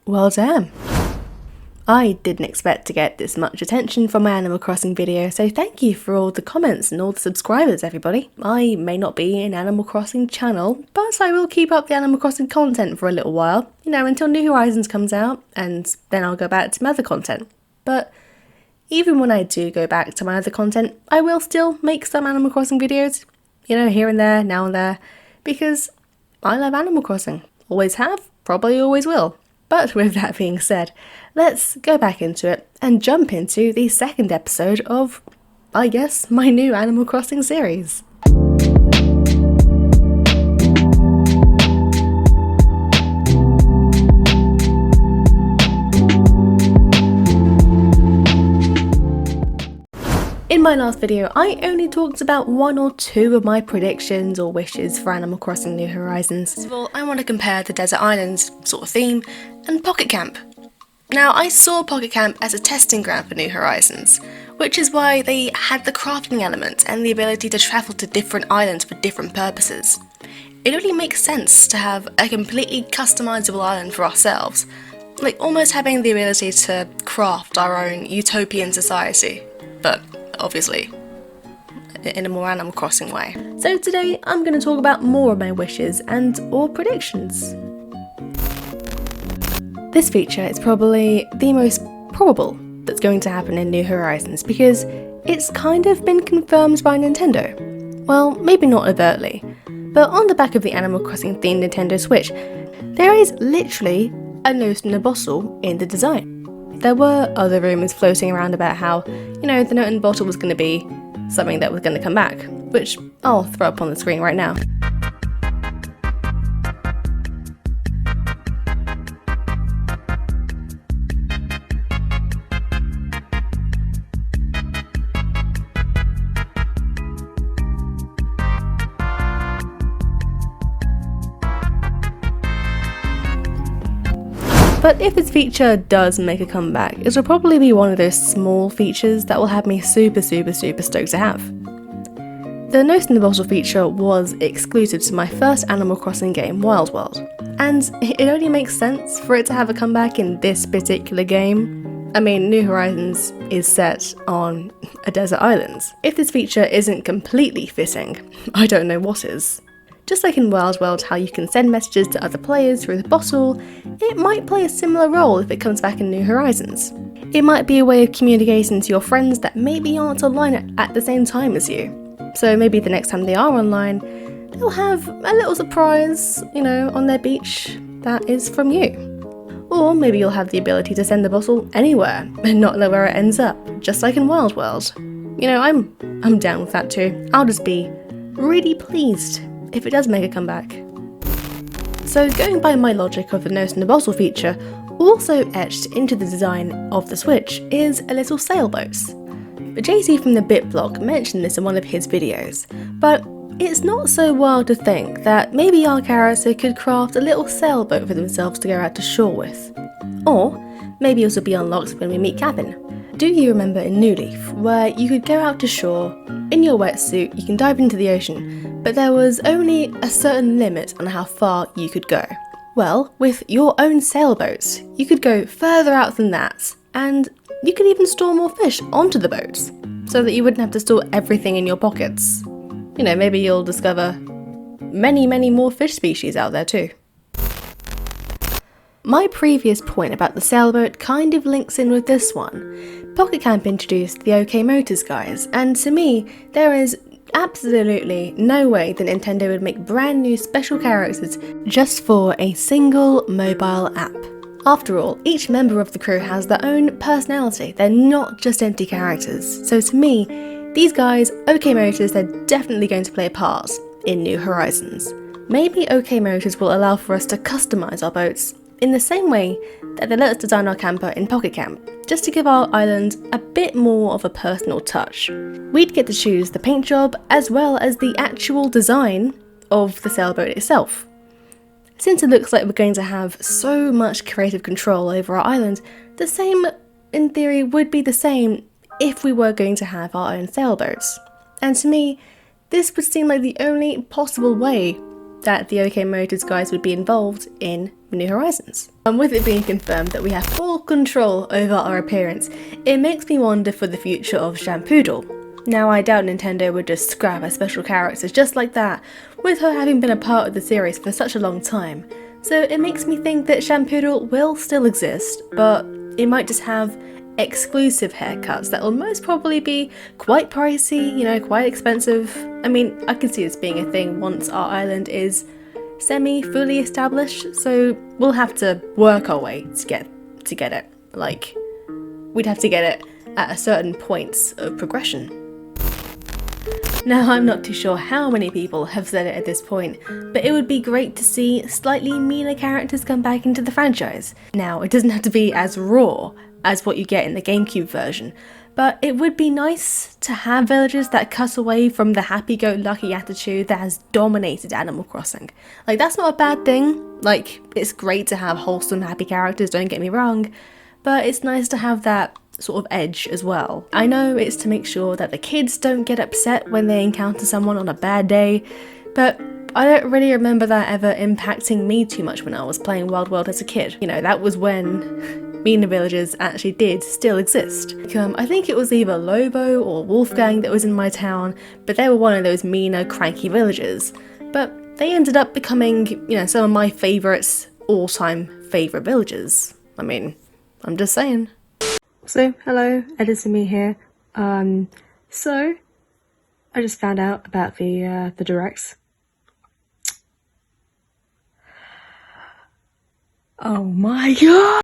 Well damn. I didn't expect to get this much attention from my Animal Crossing video, so thank you for all the comments and all the subscribers, everybody. I may not be an Animal Crossing channel, but I will keep up the Animal Crossing content for a little while, until New Horizons comes out, and then I'll go back to my other content. But even when I do go back to my other content, I will still make some Animal Crossing videos, here and there, now and there, because I love Animal Crossing. Always have, probably always will. But with that being said, let's go back into it and jump into the second episode of, I guess, my new Animal Crossing series. In my last video, I only talked about 1 or 2 of my predictions or wishes for Animal Crossing New Horizons. First of all, I want to compare the Desert Islands sort of theme and Pocket Camp. Now, I saw Pocket Camp as a testing ground for New Horizons, which is why they had the crafting element and the ability to travel to different islands for different purposes. It only makes sense to have a completely customizable island for ourselves, like almost having the ability to craft our own utopian society, but obviously in a more Animal Crossing way. So today I'm going to talk about more of my wishes and or predictions. This feature is probably the most probable that's going to happen in New Horizons because it's kind of been confirmed by Nintendo. Well, maybe not overtly, but on the back of the Animal Crossing themed Nintendo Switch, there is literally a nose in a bottle in the design. There were other rumours floating around about how, the note in the bottle was going to be something that was going to come back, which I'll throw up on the screen right now. But if this feature does make a comeback, it'll probably be one of those small features that will have me super stoked to have. The Nose in the Bottle feature was exclusive to my first Animal Crossing game, Wild World, and it only makes sense for it to have a comeback in this particular game. I mean, New Horizons is set on a desert island. If this feature isn't completely fitting, I don't know what is. Just like in Wild World how you can send messages to other players through the bottle, it might play a similar role if it comes back in New Horizons. It might be a way of communicating to your friends that maybe aren't online at the same time as you. So maybe the next time they are online, they'll have a little surprise, on their beach that is from you. Or maybe you'll have the ability to send the bottle anywhere and not know where it ends up, just like in Wild World. I'm down with that too. I'll just be really pleased if it does make a comeback. So going by my logic of the Nose in the Bottle feature, also etched into the design of the Switch is a little sailboat. JC from the BitBlog mentioned this in one of his videos, but it's not so wild to think that maybe our character could craft a little sailboat for themselves to go out to shore with. Or maybe it will be unlocked when we meet Cabin. Do you remember in New Leaf, where you could go out to shore, in your wetsuit, you can dive into the ocean, but there was only a certain limit on how far you could go? Well, with your own sailboat, you could go further out than that, and you could even store more fish onto the boats, so that you wouldn't have to store everything in your pockets. Maybe you'll discover many more fish species out there too. My previous point about the sailboat kind of links in with this one. Pocket Camp introduced the OK Motors guys, and to me, there is absolutely no way that Nintendo would make brand new special characters just for a single mobile app. After all, each member of the crew has their own personality, they're not just empty characters. So to me, these guys, OK Motors, they're definitely going to play a part in New Horizons. Maybe OK Motors will allow for us to customise our boats in the same way that they let us design our camper in Pocket Camp, just to give our island a bit more of a personal touch. We'd get to choose the paint job as well as the actual design of the sailboat itself. Since it looks like we're going to have so much creative control over our island, the same, in theory, would be the same if we were going to have our own sailboats. And to me, this would seem like the only possible way that the OK Motors guys would be involved in New Horizons. And with it being confirmed that we have full control over our appearance, it makes me wonder for the future of Shampoodle. Now, I doubt Nintendo would just scrap her special characters just like that, with her having been a part of the series for such a long time. So it makes me think that Shampoodle will still exist, but it might just have exclusive haircuts that will most probably be quite pricey, you know, quite expensive. I mean, I can see this being a thing once our island is fully established, so we'll have to work our way to get it. Like, we'd have to get it at a certain points of progression. Now, I'm not too sure how many people have said it at this point, but it would be great to see slightly meaner characters come back into the franchise. Now, it doesn't have to be as raw as what you get in the GameCube version, but it would be nice to have villagers that cut away from the happy-go-lucky attitude that has dominated Animal Crossing. Like, that's not a bad thing. Like, it's great to have wholesome, happy characters, don't get me wrong, but it's nice to have that sort of edge as well. I know it's to make sure that the kids don't get upset when they encounter someone on a bad day, but I don't really remember that ever impacting me too much when I was playing Wild World as a kid. You know, that was when meaner villagers actually did still exist. I think it was either Lobo or Wolfgang that was in my town, but they were one of those meaner, cranky villagers. But they ended up becoming, you know, some of my favourites, all-time favourite villagers. I mean, I'm just saying. So, hello, Edison here. So, I just found out about the directs. Oh my god!